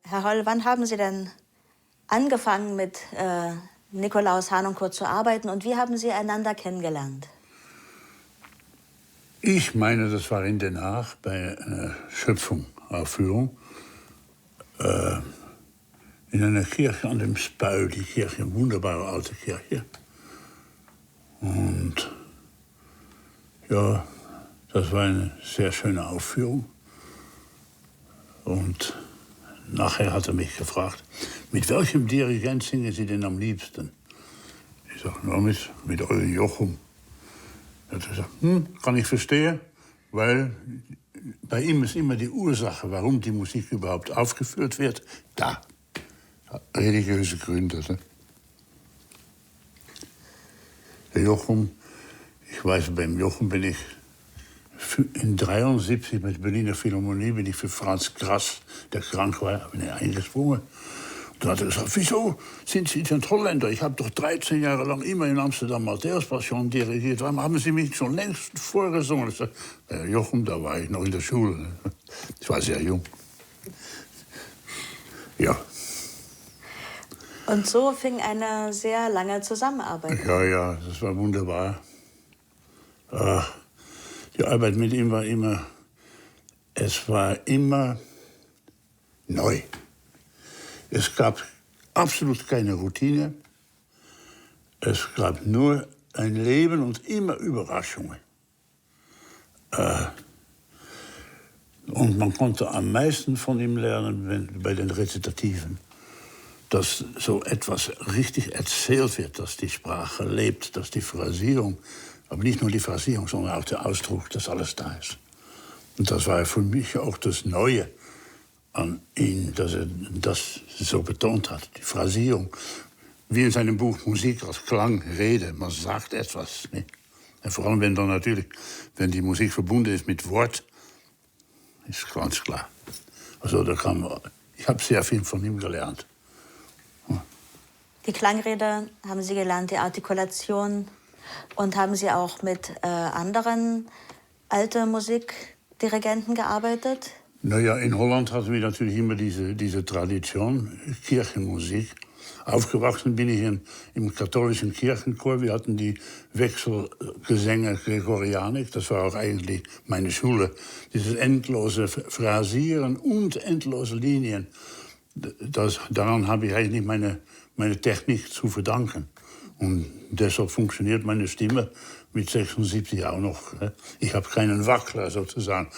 Herr Holl, wann haben Sie denn angefangen mit Nikolaus Harnoncourt zu arbeiten und wie haben Sie einander kennengelernt? Ich meine, das war in Den Haag bei einer Schöpfung-Aufführung in einer Kirche an dem Spui, die Kirche, eine wunderbare alte Kirche. Und ja, das war eine sehr schöne Aufführung. Und nachher hat er mich gefragt, mit welchem Dirigent singen Sie denn am liebsten? Ich sage, na, mit Eugen Jochum. Er hat gesagt, kann ich verstehen, weil bei ihm ist immer die Ursache, warum die Musik überhaupt aufgeführt wird, da. Religiöse Gründe. Ne? Der Jochum, ich weiß, beim Jochum bin ich in 73 mit der Berliner Philharmonie bin ich für Franz Grass, der krank war, bin ich eingesprungen. Und dann hat er gesagt, wieso sind Sie ein Holländer? Ich habe doch 13 Jahre lang immer in Amsterdam Matthäus-Passion dirigiert. Warum haben Sie mich schon längst vorgesungen? Ich sag, Jochum, da war ich noch in der Schule. Ich war sehr jung. Ja. Und so fing eine sehr lange Zusammenarbeit an. Ja, das war wunderbar. Die Arbeit mit ihm war immer neu. Es gab absolut keine Routine. Es gab nur ein Leben und immer Überraschungen. Und man konnte am meisten von ihm lernen bei den Rezitativen. Dass so etwas richtig erzählt wird, dass die Sprache lebt, dass die Phrasierung, aber nicht nur die Phrasierung, sondern auch der Ausdruck, dass alles da ist. Und das war für mich auch das Neue an ihm, dass er das so betont hat, die Phrasierung. Wie in seinem Buch Musik als Klang, Rede, man sagt etwas. Nicht? Und vor allem, wenn die Musik verbunden ist mit Wort, ist ganz klar. Also ich habe sehr viel von ihm gelernt. Die Klangrede haben Sie gelernt, die Artikulation. Und haben Sie auch mit anderen alte Musikdirigenten gearbeitet? Naja, in Holland hatten wir natürlich immer diese Tradition, Kirchenmusik. Aufgewachsen bin ich im katholischen Kirchenchor. Wir hatten die Wechselgesänge Gregorianik. Das war auch eigentlich meine Schule. Dieses endlose Phrasieren und endlose Linien. Daran habe ich eigentlich meine Technik zu verdanken. Und deshalb funktioniert meine Stimme mit 76 auch noch. Ich habe keinen Wackler sozusagen.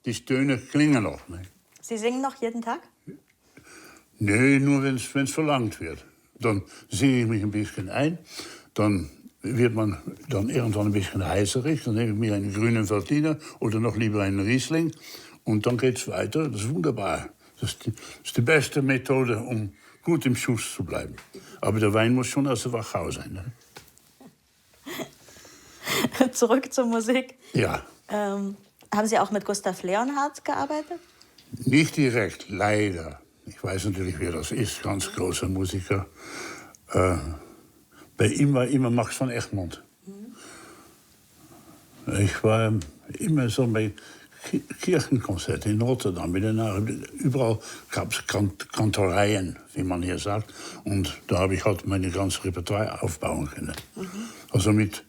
Die Töne klingen noch. Ne? Sie singen noch jeden Tag? Nee, nur wenn es verlangt wird. Dann singe ich mich ein bisschen ein. Dann wird man dann irgendwann ein bisschen heiserig. Dann nehme ich mir einen grünen Veltliner oder noch lieber einen Riesling. Und dann geht's weiter. Das ist wunderbar. Das ist die beste Methode, um gut im Schuss zu bleiben. Aber der Wein muss schon aus der Wachau sein. Ne? Zurück zur Musik. Ja. Haben Sie auch mit Gustav Leonhardt gearbeitet? Nicht direkt, leider. Ich weiß natürlich, wer das ist, ganz großer Musiker. Bei ihm war immer Max von Egmond. Ich war immer so bei Kirchenkonzerten in Rotterdam. Überall gab es Kantoreien, wie man hier sagt. Und da habe ich halt meine ganze Repertoire aufbauen können. Also mit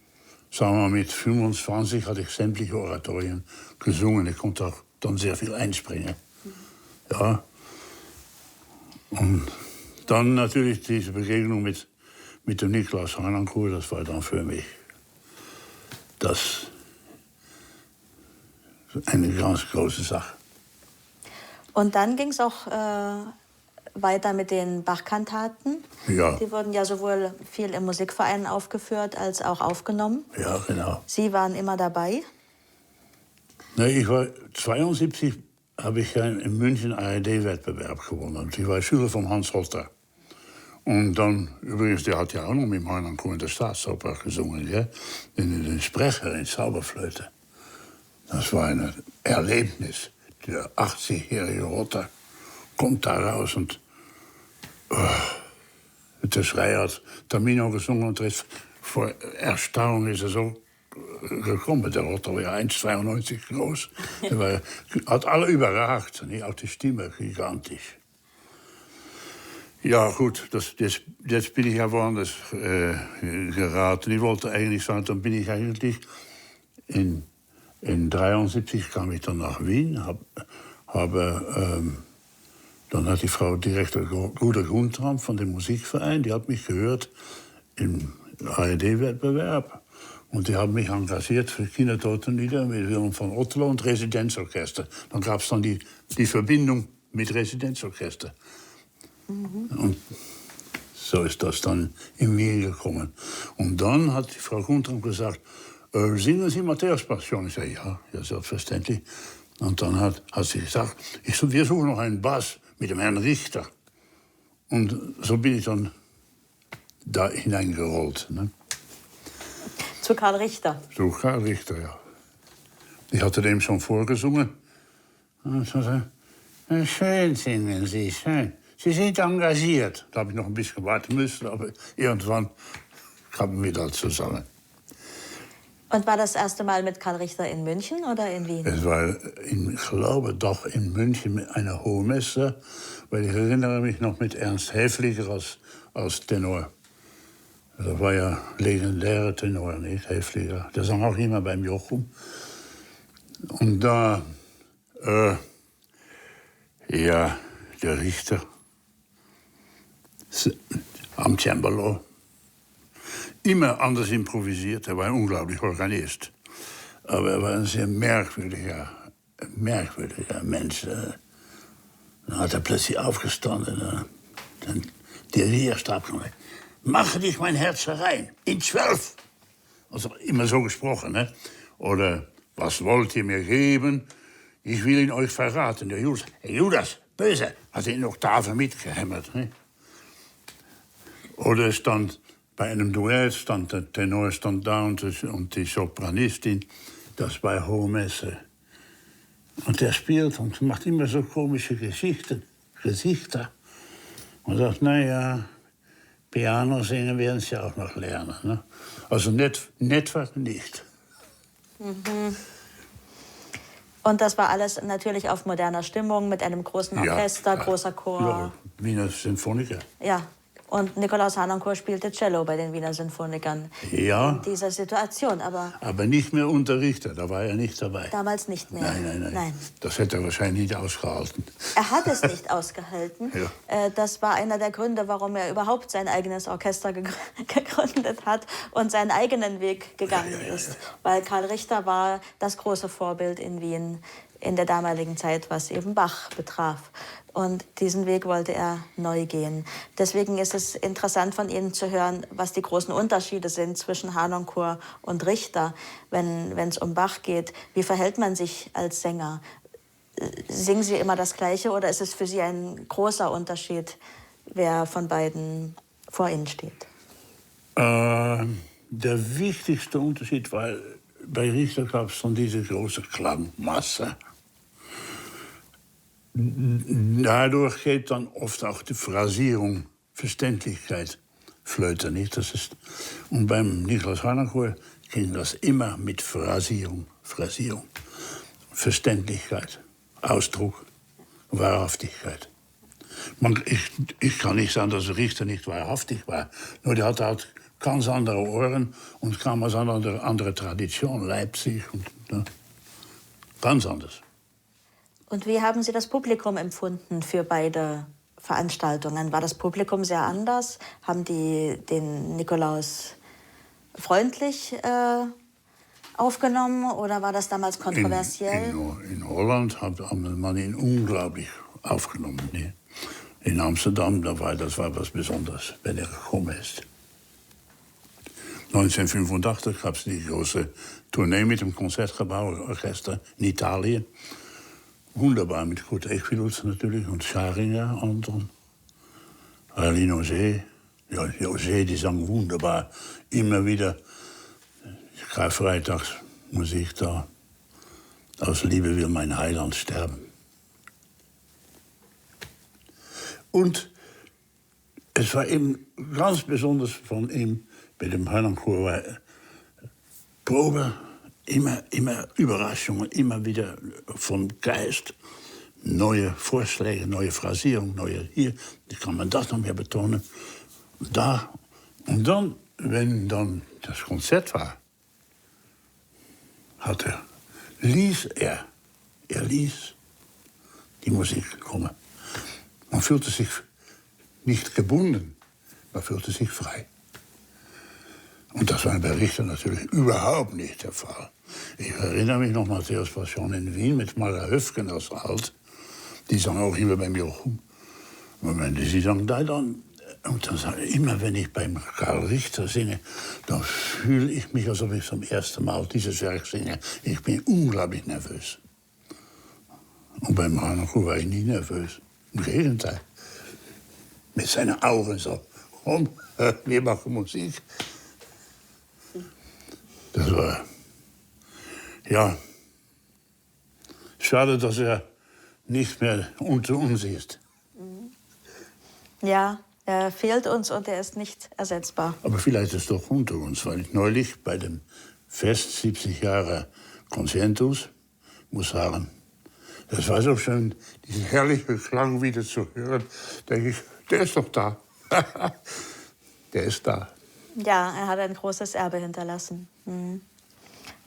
25 hatte ich sämtliche Oratorien gesungen. Ich konnte auch dann sehr viel einspringen. Ja. Und dann natürlich diese Begegnung mit dem Nikolaus Harnoncourt, das war dann für mich eine ganz große Sache. Und dann ging es auch weiter mit den Bach-Kantaten. Ja. Die wurden ja sowohl viel im Musikverein aufgeführt als auch aufgenommen. Ja, genau. Sie waren immer dabei? Ich war 72, habe ich in München ARD-Wettbewerb gewonnen. Und ich war Schüler von Hans Hotter. Und dann, übrigens, der hat ja auch noch mit Harnoncourt in der Staatsoper gesungen. Ja? Den Sprecher in Zauberflöte. Das war ein Erlebnis. Der 80-jährige Hotter kommt da raus und der Schrei hat Tamino gesungen und vor Erstaunen ist er so gekommen. Der Rotter war ja 1,92 groß. Hat alle überragt. Nee, auch die Stimme gigantisch. Ja, gut, jetzt bin ich ja woanders geraten. Ich wollte eigentlich sagen, dann bin ich eigentlich in 1973 kam ich dann nach Wien, dann hat die Frau Direktor Guder Guntram von dem Musikverein, die hat mich gehört im ARD-Wettbewerb. Und die haben mich engagiert für Kindertotenlieder mit Willem van Otterlo und Residenzorchester. Dann gab es dann die Verbindung mit Residenzorchester. Und so ist das dann in Wien gekommen. Und dann hat die Frau Guntram gesagt, singen Sie Matthäus-Passion? Ich sage, ja, selbstverständlich. Und dann hat sie gesagt, wir suchen noch einen Bass mit dem Herrn Richter. Und so bin ich dann da hineingerollt. Ne? Zu Karl Richter? Zu Karl Richter, ja. Ich hatte dem schon vorgesungen. Und so sagte, schön singen Sie, schön. Sie sind engagiert. Da habe ich noch ein bisschen warten müssen, aber irgendwann kamen wir da zusammen. Und war das erste Mal mit Karl Richter in München oder in Wien? Es war, ich glaube, doch in München eine hohe Messe, weil ich erinnere mich noch mit Ernst Häfliger als Tenor. Das war ja legendäre Tenor, nicht? Häfliger. Der sang auch immer beim Jochum. Und da, ja, der Richter am Cembalo. Immer anders improvisiert. Er war ein unglaublicher Organist. Aber er war ein sehr merkwürdiger Mensch. Dann hat er plötzlich aufgestanden. Dann der Rierstab gesagt, mache dich mein Herz herein, in 12. Also immer so gesprochen, ne? Oder, was wollt ihr mir geben? Ich will ihn euch verraten. Der Judas, hey Judas, böse, hat in Oktaven mitgehämmert. Ne? Oder stand bei einem Duett, stand der Tenor stand da und die Sopranistin, das bei Hohe Messe. Und der spielt und macht immer so komische Gesichter. Und sagt, naja, Piano singen werden sie auch noch lernen. Ne? Also nett war es nicht. Mhm. Und das war alles natürlich auf moderner Stimmung, mit einem großen Orchester, großer Chor. Ja, Wiener Sinfoniker. Ja, und Nikolaus Harnoncourt spielte Cello bei den Wiener Sinfonikern in dieser Situation. Aber nicht mehr Unterrichter, da war er nicht dabei. Damals nicht mehr? Nein. Das hätte er wahrscheinlich nicht ausgehalten. Er hat es nicht ausgehalten. Ja. Das war einer der Gründe, warum er überhaupt sein eigenes Orchester gegründet hat und seinen eigenen Weg gegangen ist. Weil Karl Richter war das große Vorbild in Wien in der damaligen Zeit, was eben Bach betraf. Und diesen Weg wollte er neu gehen. Deswegen ist es interessant von Ihnen zu hören, was die großen Unterschiede sind zwischen Harnoncourt und Richter, wenn es um Bach geht. Wie verhält man sich als Sänger? Singen Sie immer das Gleiche oder ist es für Sie ein großer Unterschied, wer von beiden vor Ihnen steht? Der wichtigste Unterschied war, bei Richter gab es dann diese große Klangmasse. Dadurch geht dann oft auch die Phrasierung, Verständlichkeit flöten, nicht? Und beim Nikolaus Harnoncourt ging das immer mit Phrasierung, Verständlichkeit, Ausdruck, Wahrhaftigkeit. Ich kann nicht sagen, dass der Richter nicht wahrhaftig war, nur der hatte halt ganz andere Ohren und kam aus einer anderen Tradition, Leipzig, und ganz anders. Und wie haben Sie das Publikum empfunden für beide Veranstaltungen? War das Publikum sehr anders? Haben die den Nikolaus freundlich aufgenommen oder war das damals kontroversiell? In Holland hat man ihn unglaublich aufgenommen. Ne? In Amsterdam, das war was Besonderes, wenn er gekommen ist. 1985 gab es die große Tournee mit dem Concertgebouworchester in Italien. Wunderbar, mit Kurt Eckfilz natürlich und Scharinger und Aline Auger. Ja, die Auger, die sang wunderbar. Immer wieder Karfreitagsmusik da. Aus Liebe will mein Heiland sterben. Und es war eben ganz besonders von ihm, bei dem Harnoncourt war Probe, immer Überraschungen, immer wieder vom Geist. Neue Vorschläge, neue Phrasierung, neue hier. Kann man das noch mehr betonen? Da. Und dann, wenn dann das Konzert war, ließ er ließ die Musik kommen. Man fühlte sich nicht gebunden, man fühlte sich frei. Und das war bei Richter natürlich überhaupt nicht der Fall. Ich erinnere mich noch, Matthäus Passion in Wien mit Mara Höfgen als Alt. Die sang auch immer beim Jochum. Und wenn sie sang da dann, und dann sage ich, immer wenn ich beim Karl Richter singe, dann fühle ich mich, als ob ich zum ersten Mal dieses Werk singe. Ich bin unglaublich nervös. Und beim Hanako war ich nie nervös. Im Gegenteil. Mit seinen Augen so, komm, wir machen Musik. Das war, ja, schade, dass er nicht mehr unter uns ist. Ja, er fehlt uns und er ist nicht ersetzbar. Aber vielleicht ist er doch unter uns, weil ich neulich bei dem Fest 70 Jahre Concentus muss sagen, das war so schön, diesen herrlichen Klang wieder zu hören, denke ich, der ist doch da. Der ist da. Ja, er hat ein großes Erbe hinterlassen.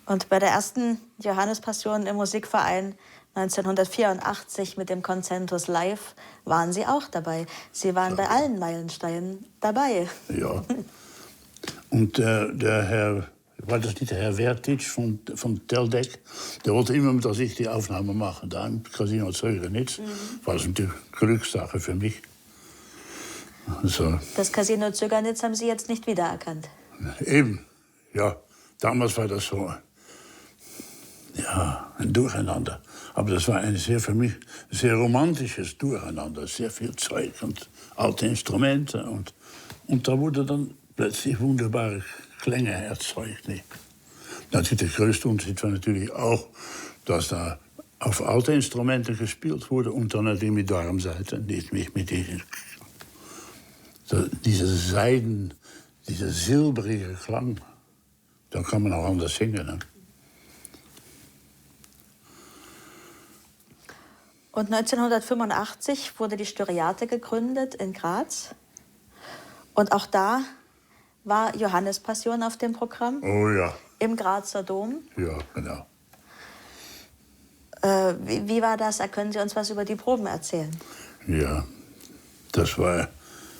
Und bei der ersten Johannespassion im Musikverein 1984 mit dem Concentus Live waren Sie auch dabei. Sie waren bei allen Meilensteinen dabei. Ja. Und der Herr, war das nicht der Herr Vertic von Teldec? Der wollte immer, dass ich die Aufnahme mache, da im Casino Zögernitz. War das natürlich Glückssache für mich. So. Das Casino Zögernitz haben Sie jetzt nicht wiedererkannt. Eben, ja. Damals war das so, ja, ein Durcheinander. Aber das war für mich sehr romantisches Durcheinander. Sehr viel Zeug und alte Instrumente. Und da wurde dann plötzlich wunderbare Klänge erzeugt. Nicht? Natürlich, der größte Unterschied war natürlich auch, dass da auf alte Instrumente gespielt wurde und dann natürlich mit Darmsaite, nicht mit dieser Seiden, dieser silbrige Klang. Da kann man auch anders singen. Ne? Und 1985 wurde die Styriate gegründet in Graz. Und auch da war Johannespassion auf dem Programm. Oh ja. Im Grazer Dom. Ja, genau. Wie war das? Können Sie uns was über die Proben erzählen? Ja, das war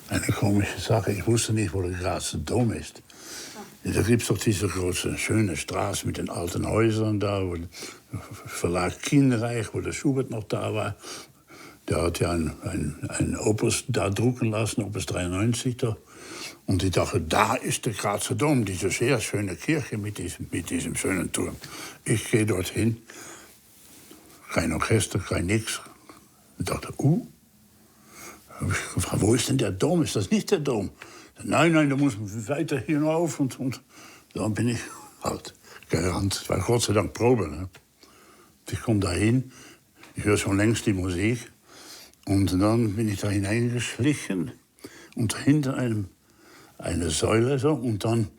eine komische Sache. Ich wusste nicht, wo der Grazer Dom ist. Da gibt es doch diese große, schöne Straße mit den alten Häusern da, wo der Verlag Kienreich, wo der Schubert noch da war. Der hat ja ein Opus da drucken lassen, Opus 93 da. Und ich dachte, da ist der Grazer Dom, diese sehr schöne Kirche mit diesem schönen Turm. Ich gehe dorthin, kein Orchester, kein nix. Ich dachte, Habe ich gefragt, wo ist denn der Dom? Ist das nicht der Dom? Nein, da muss man weiter hinauf. Und dann bin ich halt gerannt. Es war Gott sei Dank Probe. Ne? Ich komme da hin, ich höre schon längst die Musik. Und dann bin ich da hineingeschlichen und hinter eine Säule so. Und dann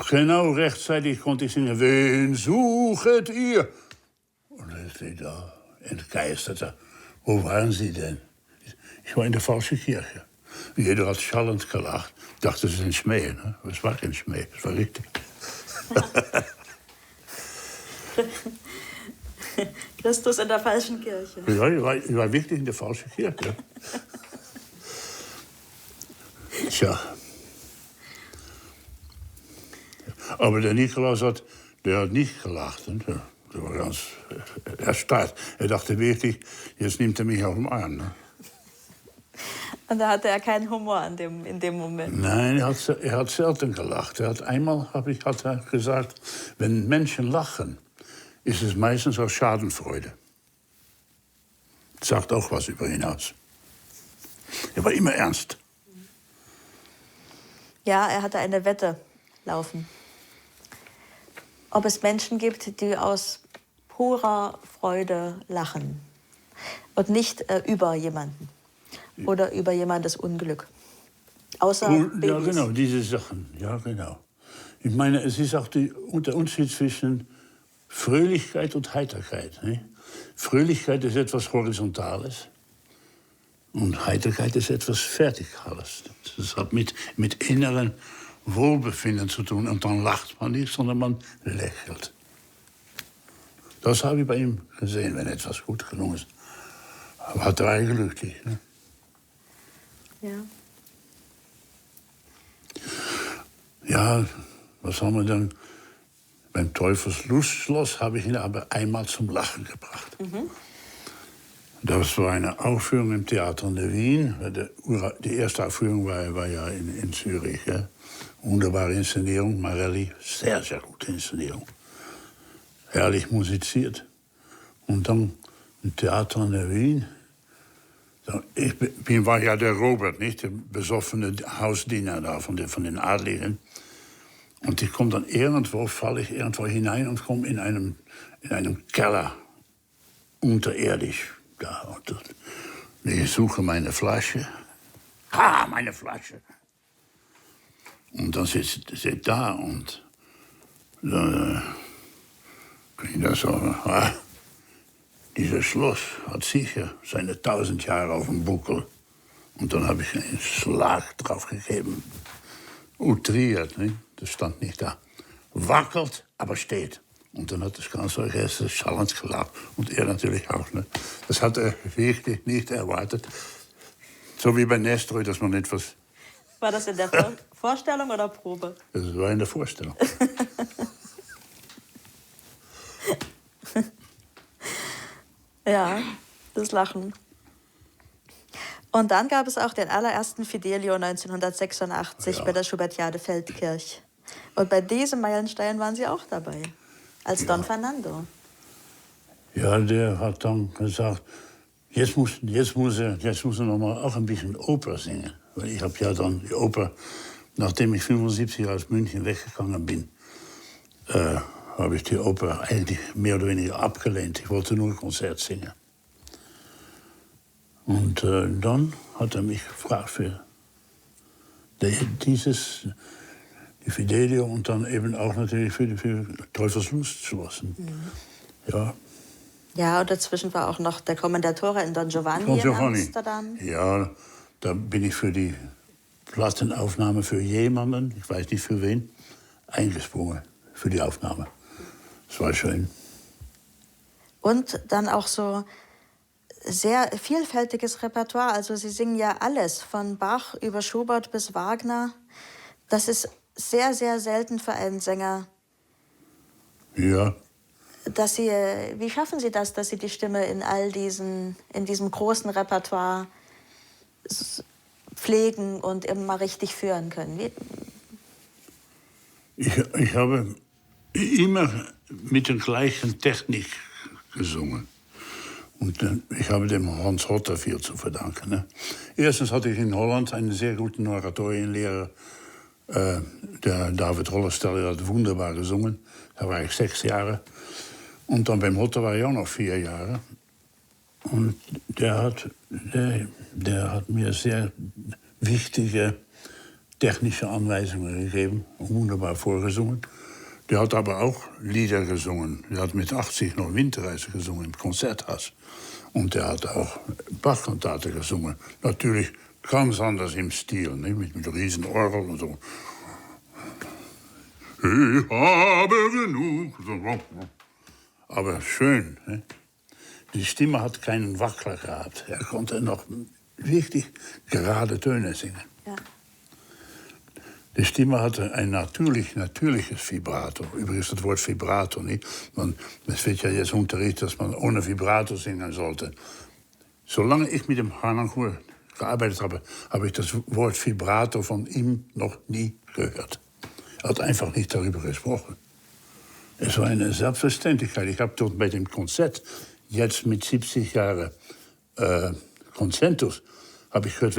genau rechtzeitig konnte ich singen, wen suchet ihr? Und dann steht da entgeistert. Wo waren Sie denn? Ich war in der falschen Kirche. Jeder hat schallend gelacht. Ich dachte, das ist ein Schmäh. Ne? Aber es war kein Schmäh, es war richtig. Christus in der falschen Kirche. Ja, ich war wirklich in der falschen Kirche. Tja. Aber der Nikolaus hat nicht gelacht. Ne? Der war ganz erstarrt. Er dachte wirklich, jetzt nimmt er mich auf den Arm. Ne? Und da hatte er keinen Humor in dem Moment. Nein, er hat selten gelacht. Einmal hat er gesagt, wenn Menschen lachen, ist es meistens aus Schadenfreude. Das sagt auch was über ihn aus. Er war immer ernst. Ja, er hatte eine Wette laufen. Ob es Menschen gibt, die aus purer Freude lachen und nicht über jemanden oder über jemandes Unglück. Außer Babys. Ja, genau, diese Sachen. Ja, genau. Ich meine, es ist auch der Unterschied zwischen Fröhlichkeit und Heiterkeit. Ne? Fröhlichkeit ist etwas Horizontales und Heiterkeit ist etwas Vertikales. Das hat mit inneren Wohlbefinden zu tun. Und dann lacht man nicht, sondern man lächelt. Das habe ich bei ihm gesehen, wenn etwas gut gelungen ist. Aber hat er glücklich. Ne? Ja. Ja, was haben wir dann? Beim Teufelslustschloss habe ich ihn aber einmal zum Lachen gebracht. Mhm. Das war eine Aufführung im Theater in Wien. Die erste Aufführung war ja in Zürich. Ja. Wunderbare Inszenierung, Marelli, sehr, sehr gute Inszenierung. Herrlich musiziert. Und dann im Theater in Wien. Ich war ja der Robert, nicht? Der besoffene Hausdiener da von den Adligen. Und ich komme dann falle ich irgendwo hinein und komme in einem Keller, unterirdisch. Da. Und ich suche meine Flasche. Meine Flasche. Und dann sitzt da und dann kann ich da sagen, dieses Schloss hat sicher seine 1000 Jahre auf dem Buckel. Und dann habe ich einen Schlag drauf gegeben. Outriert, ne? Das stand nicht da. Wackelt, aber steht. Und dann hat das ganze Orchester schallend gelacht. Und er natürlich auch. Ne? Das hat er wirklich nicht erwartet. So wie bei Nestroy, dass man etwas... War das in der Vorstellung oder Probe? Das war in der Vorstellung. Ja, das Lachen. Und dann gab es auch den allerersten Fidelio 1986 bei der Schubertiade Feldkirch. Und bei diesem Meilenstein waren Sie auch dabei, als Don Fernando. Ja, der hat dann gesagt, jetzt muss er noch mal auch ein bisschen Oper singen. Weil ich habe ja dann die Oper, nachdem ich 75 aus München weggegangen bin, habe ich die Oper eigentlich mehr oder weniger abgelehnt. Ich wollte nur ein Konzert singen. Und dann hat er mich gefragt für die Fidelio und dann eben auch natürlich für Teufelslustschloss. Mhm. Ja. Ja, und dazwischen war auch noch der Kommendatore in Don Giovanni in Amsterdam. Ja, da bin ich für die Plattenaufnahme für jemanden, ich weiß nicht für wen, eingesprungen für die Aufnahme. Das war schön. Und dann auch so sehr vielfältiges Repertoire. Also Sie singen ja alles, von Bach über Schubert bis Wagner. Das ist sehr, sehr selten für einen Sänger. Ja. Wie schaffen Sie das, dass Sie die Stimme in diesem großen Repertoire pflegen und immer richtig führen können? Ich habe immer mit der gleichen Technik gesungen. Und ich habe dem Hans Hotter viel zu verdanken. Ne? Erstens hatte ich in Holland einen sehr guten Oratorienlehrer, der David Hollestelle, der hat wunderbar gesungen. Da war ich 6 Jahre. Und dann beim Hotter war ich auch noch 4 Jahre. Und der hat mir sehr wichtige technische Anweisungen gegeben, wunderbar vorgesungen. Der hat aber auch Lieder gesungen. Der hat mit 80 noch Winterreise gesungen im Konzerthaus. Und der hat auch Bach-Kantate gesungen. Natürlich ganz anders im Stil, ne? mit riesen Orgel und so. Ich habe genug. Aber schön. Ne? Die Stimme hat keinen Wackler gehabt. Er konnte noch wirklich gerade Töne singen. Ja. Die Stimme hatte ein natürliches Vibrato. Übrigens das Wort Vibrato nicht. Es wird ja jetzt unterrichtet, dass man ohne Vibrato singen sollte. Solange ich mit dem Harnoncourt gearbeitet habe, habe ich das Wort Vibrato von ihm noch nie gehört. Er hat einfach nicht darüber gesprochen. Es war eine Selbstverständlichkeit. Ich habe dort bei dem Konzert, jetzt mit 70 Jahren Konzentus, habe ich gehört,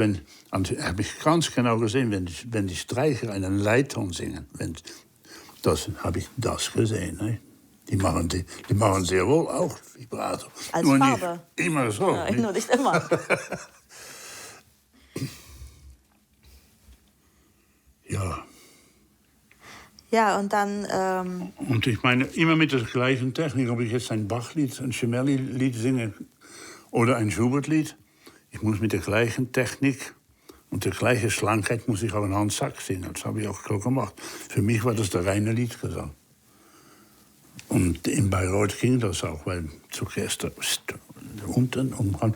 habe ich ganz genau gesehen, wenn die Streicher einen Leitton singen, habe ich das gesehen. Ne? Die machen sehr wohl auch Vibrato. Als nur Farbe. Nicht immer so. Ja, nur nicht immer. Ja. Ja, und dann... Und ich meine, immer mit der gleichen Technik, ob ich jetzt ein Bach-Lied, ein Gemelli-Lied singe oder ein Schubert-Lied, ich muss mit der gleichen Technik und der gleichen Schlankheit muss ich auch einen Hans Sachs singen. Das habe ich auch so gemacht. Für mich war das der reine Liedgesang. Und in Bayreuth ging das auch, weil zuerst unten und dann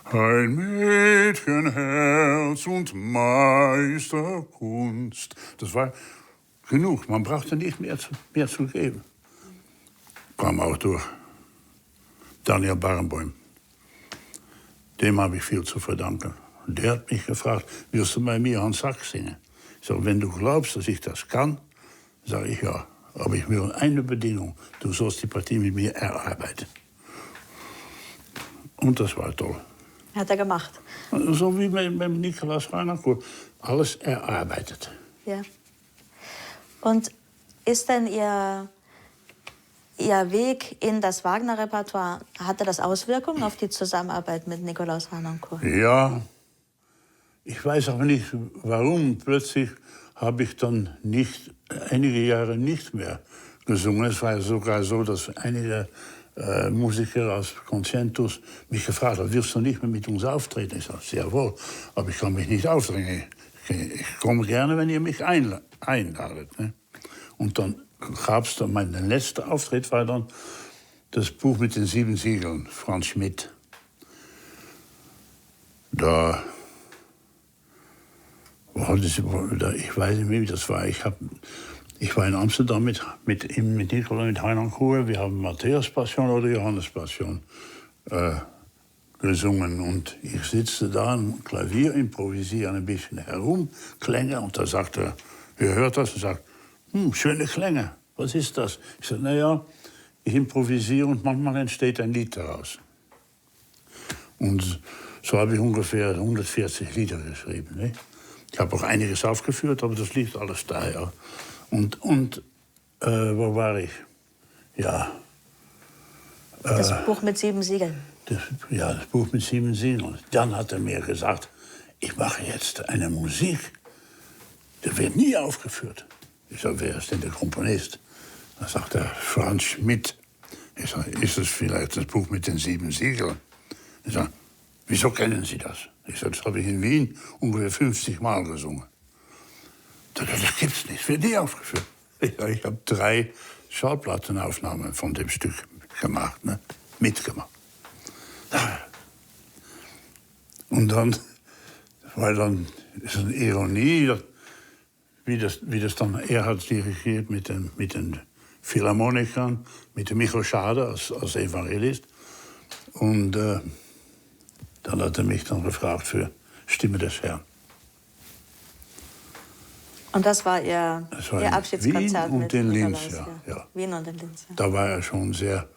ein Mädchenherz und Meisterkunst. Das war genug, man brauchte nicht mehr zu geben. Kam auch durch Daniel Barenboim. Dem habe ich viel zu verdanken. Und der hat mich gefragt, willst du bei mir Hans Sachs singen? Ich sage, wenn du glaubst, dass ich das kann, sage ich ja. Aber ich will eine Bedingung, du sollst die Partie mit mir erarbeiten. Und das war toll. Hat er gemacht. So wie beim Nikolaus Harnoncourt. Alles erarbeitet. Ja. Und ist denn Ihr Weg in das Wagner-Repertoire, hatte das Auswirkungen auf die Zusammenarbeit mit Nikolaus Harnoncourt? Ja, ich weiß aber nicht, warum. Plötzlich habe ich dann einige Jahre nicht mehr gesungen. Es war sogar so, dass einige Musiker aus Concentus mich gefragt haben, willst du nicht mehr mit uns auftreten? Ich sagte, sehr wohl, aber ich kann mich nicht aufdrängen. Ich komme gerne, wenn ihr mich einladet. Ne? Und dann gab es dann, mein letzter Auftritt war dann das Buch mit den 7 Siegeln, Franz Schmidt. Ich weiß nicht mehr, wie das war. Ich war in Amsterdam mit Nikolaus, mit Harnoncourt. Wir haben Matthäus-Passion oder Johannes-Passion gesungen. Und ich sitze da am Klavier, improvisiere ein bisschen herum, Klänge. Und da sagt er, ihr hört das, und sagt, schöne Klänge, was ist das? Ich sage, naja, ich improvisiere und manchmal entsteht ein Lied daraus. Und so habe ich ungefähr 140 Lieder geschrieben. Ne? Ich habe auch einiges aufgeführt, aber das liegt alles da. Ja. Und wo war ich? Ja. Das Buch mit 7 Siegeln. Das Buch mit 7 Siegeln. Dann hat er mir gesagt, ich mache jetzt eine Musik, die wird nie aufgeführt. Ich sage, wer ist denn der Komponist? Dann sagt er, Franz Schmidt. Ich sage, ist es vielleicht das Buch mit den 7 Siegeln? Ich sage, wieso kennen Sie das? Ich sage, das habe ich in Wien ungefähr 50 Mal gesungen. Das gibt's nicht, wird nie aufgeführt. Ich sage, ich habe 3 Schallplattenaufnahmen von dem Stück gemacht, ne? Mitgemacht. Und dann, weil dann ist eine Ironie, wie das dann, er hat dirigiert mit den Philharmonikern, mit dem Michael Schade als Evangelist. Und dann hat er mich dann gefragt für Stimme des Herrn. Und das war Ihr Abschiedskonzert Wien und mit in Linz, Nikolaus, ja. Wien und in Linz, ja. Da war er schon sehr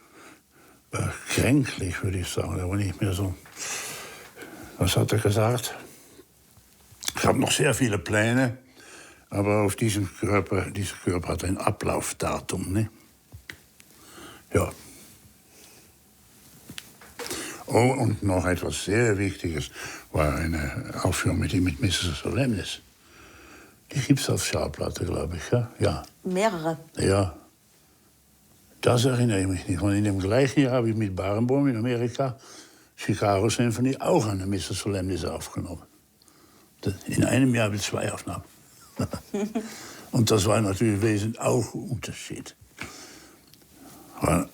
kränklich, würde ich sagen. Da war nicht mehr so. Was hat er gesagt? Ich habe noch sehr viele Pläne, aber auf dieser Körper hat ein Ablaufdatum. Ne? Ja. Oh, und noch etwas sehr Wichtiges war eine Aufführung mit ihm, mit Mrs. Solemnis. Die gibt es auf Schallplatte, glaube ich. Ja. Mehrere. Ja. Das erinnere ich mich nicht. Und in dem gleichen Jahr habe ich mit Barenboim in Amerika Chicago Symphony auch eine Mrs. Solemnis aufgenommen. In einem Jahr habe ich 2 Aufnahmen. Und das war natürlich wesentlich auch ein Unterschied.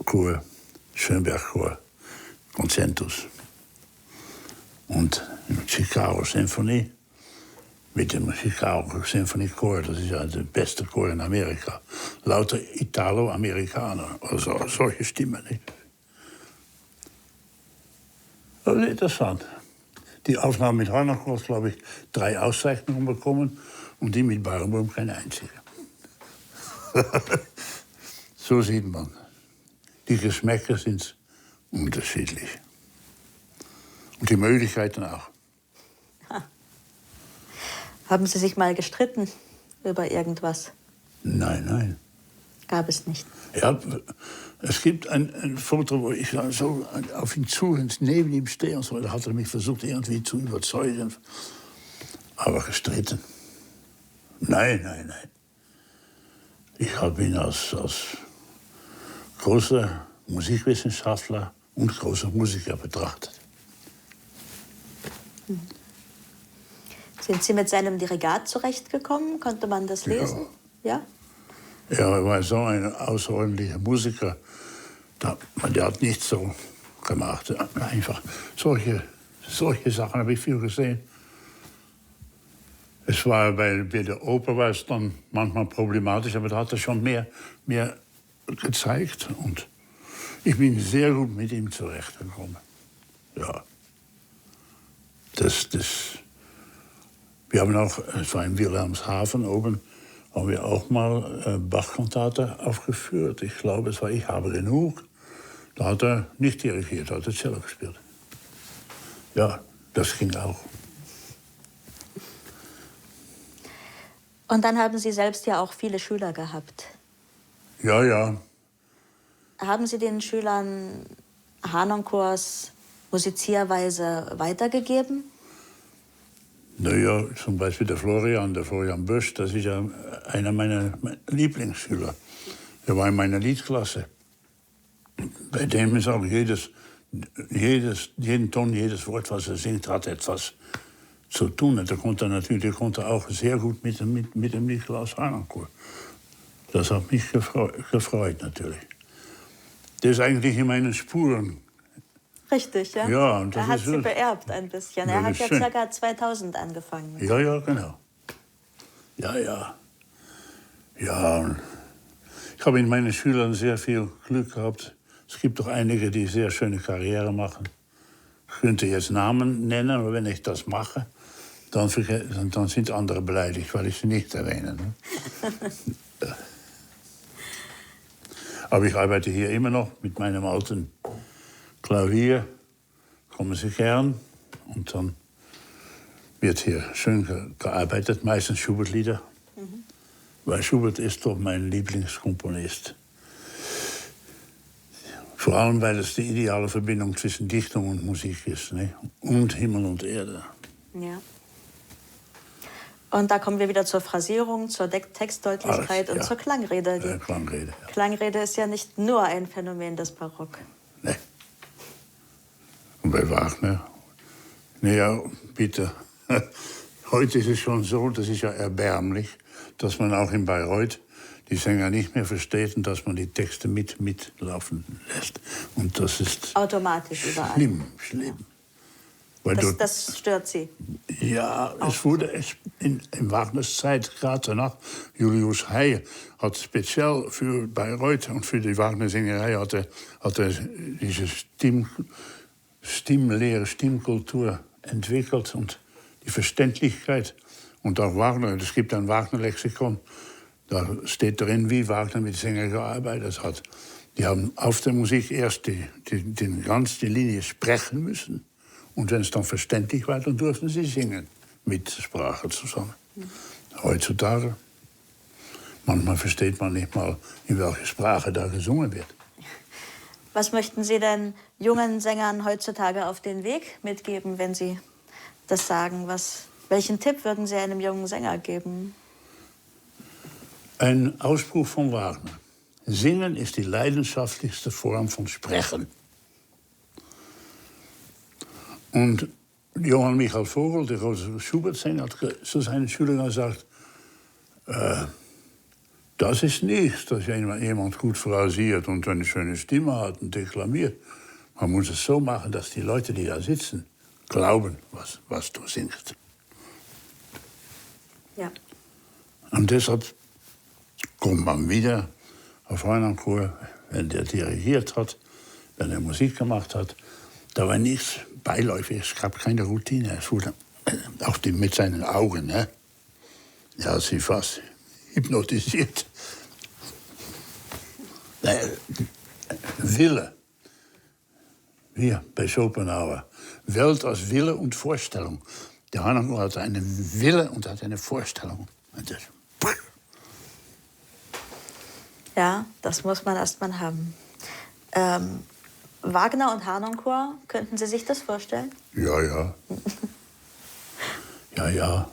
Chor, Schönberg-Chor, Concentus. Und Chicago Symphony mit dem Chicago Symphony Chor, das ist ja der beste Chor in Amerika. Lauter Italo-Amerikaner, also solche Stimmen. Nicht? Das ist interessant. Die Aufnahme mit Harnoncourt hat, glaube ich, 3 Auszeichnungen bekommen und die mit Barenboim keine einzige. So sieht man. Die Geschmäcker sind unterschiedlich. Und die Möglichkeiten auch. Haben Sie sich mal gestritten über irgendwas? Nein. Gab es nicht. Ja, es gibt ein Foto, wo ich so auf ihn zu und neben ihm stehe und so. Da hat er mich versucht, irgendwie zu überzeugen. Aber gestritten. Nein. Ich habe ihn als großer Musikwissenschaftler und großer Musiker betrachtet. Sind Sie mit seinem Dirigat zurechtgekommen? Konnte man das lesen? Ja? Ja, er war so ein außerordentlicher Musiker. Der hat nichts so gemacht. Einfach solche Sachen habe ich viel gesehen. Es war bei der Oper war es dann manchmal problematisch, aber da hat er schon mehr gezeigt. Und ich bin sehr gut mit ihm zurechtgekommen. Ja. Wir haben auch, es war in Wilhelmshaven oben, haben wir auch mal Bach-Kantate aufgeführt. Ich glaube, es war Ich habe genug. Da hat er nicht dirigiert, hat er Cello gespielt. Ja, das ging auch. Und dann haben Sie selbst ja auch viele Schüler gehabt. Ja, ja. Haben Sie den Schülern Harnoncourts Musizierweise weitergegeben? Naja, zum Beispiel der Florian Bösch, das ist ja einer meiner Lieblingsschüler. Er war in meiner Liedklasse. Bei dem ist auch jeden Ton, jedes Wort, was er singt, hat etwas zu tun. Und er konnte auch sehr gut mit dem Nikolaus Harnoncourt. Das hat mich gefreut natürlich. Der ist eigentlich in meinen Spuren. Richtig, ja? Ja, und das er hat ist sie beerbt ein bisschen. Er hat ja schön. ca. 2000 angefangen. Ja, ja, genau. Ja, ja. Ja, und ich habe in meinen Schülern sehr viel Glück gehabt. Es gibt doch einige, die sehr schöne Karriere machen. Ich könnte jetzt Namen nennen, aber wenn ich das mache, dann sind andere beleidigt, weil ich sie nicht erwähne. Ne? Aber ich arbeite hier immer noch mit meinem alten Klavier. Kommen Sie gern. Und dann wird hier schön gearbeitet, meistens Schubert-Lieder. Weil Schubert ist doch mein Lieblingskomponist. Vor allem, weil es die ideale Verbindung zwischen Dichtung und Musik ist. Ne? Und Himmel und Erde. Ja. Und da kommen wir wieder zur Phrasierung, zur Textdeutlichkeit und zur Klangrede. Die Klangrede, ja. Klangrede ist ja nicht nur ein Phänomen des Barock. Nee. Und bei Wagner? Naja, bitte. Heute ist es schon so, das ist ja erbärmlich, dass man auch in Bayreuth die Sänger nicht mehr versteht und dass man die Texte mitlaufen lässt. Und das ist automatisch überall. Schlimm. Ja. Das stört Sie? Ja, es wurde in Wagners Zeit, gerade danach, Julius Hey hat speziell für Bayreuth und für die Wagner-Sängerei hat er diese Stimmlehre, Stimmkultur entwickelt und die Verständlichkeit. Und auch Wagner, es gibt ein Wagner-Lexikon, da steht drin, wie Wagner mit Sängern gearbeitet hat. Die haben auf der Musik erst die ganze Linie sprechen müssen. Und wenn es dann verständlich war, dann durften sie singen, mit Sprache zusammen. Heutzutage, manchmal versteht man nicht mal, in welcher Sprache da gesungen wird. Was möchten Sie denn jungen Sängern heutzutage auf den Weg mitgeben, wenn Sie das sagen? Welchen Tipp würden Sie einem jungen Sänger geben? Ein Ausspruch von Wagner. Singen ist die leidenschaftlichste Form von Sprechen. Und Johann Michael Vogel, der große Schubert-Sänger, hat zu seinen Schülern gesagt, das ist nichts, dass jemand gut phrasiert und eine schöne Stimme hat und deklamiert. Man muss es so machen, dass die Leute, die da sitzen, glauben, was du singst. Ja. Und deshalb kommt man wieder auf Harnoncourt, wenn der dirigiert hat, wenn er Musik gemacht hat. Da war nichts beiläufig, es gab keine Routine. Es wurde auch mit seinen Augen, ne? Ja, sie fast hypnotisiert. Wille. Hier bei Schopenhauer. Welt als Wille und Vorstellung. Der Harnoncourt hat einen Wille und hat eine Vorstellung. Und das, ja, das muss man erst mal haben. Wagner und Harnoncourt, könnten Sie sich das vorstellen? ja, ja. Ja, ja.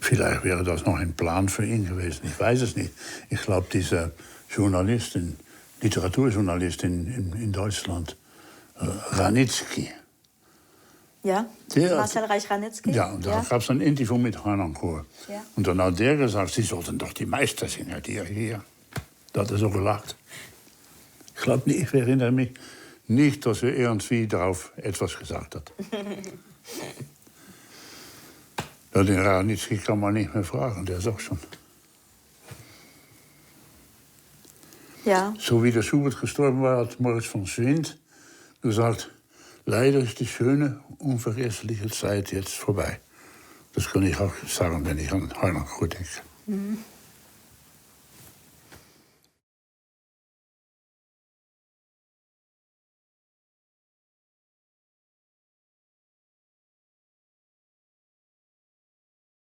Vielleicht wäre das noch ein Plan für ihn gewesen. Ich weiß es nicht. Ich glaube, diese Journalistin, Literaturjournalistin in Deutschland, Ranitzky. Ja, Marcel Reich-Ranitzky. Ja, und da gab es ein Interview mit Harnoncourt. Ja. Und dann hat der gesagt, sie sollten doch die Meister sein, die hier. Da hat er so gelacht. Ich glaube nicht, ich erinnere mich nicht, dass er irgendwie darauf etwas gesagt hat. Ja, den Ranitzky kann man nicht mehr fragen, der ist auch schon. Ja. So wie der Schubert gestorben war, hat Moritz von Schwind gesagt, leider ist die schöne, unvergessliche Zeit jetzt vorbei. Das kann ich auch sagen, wenn ich an Harnoncourt denke.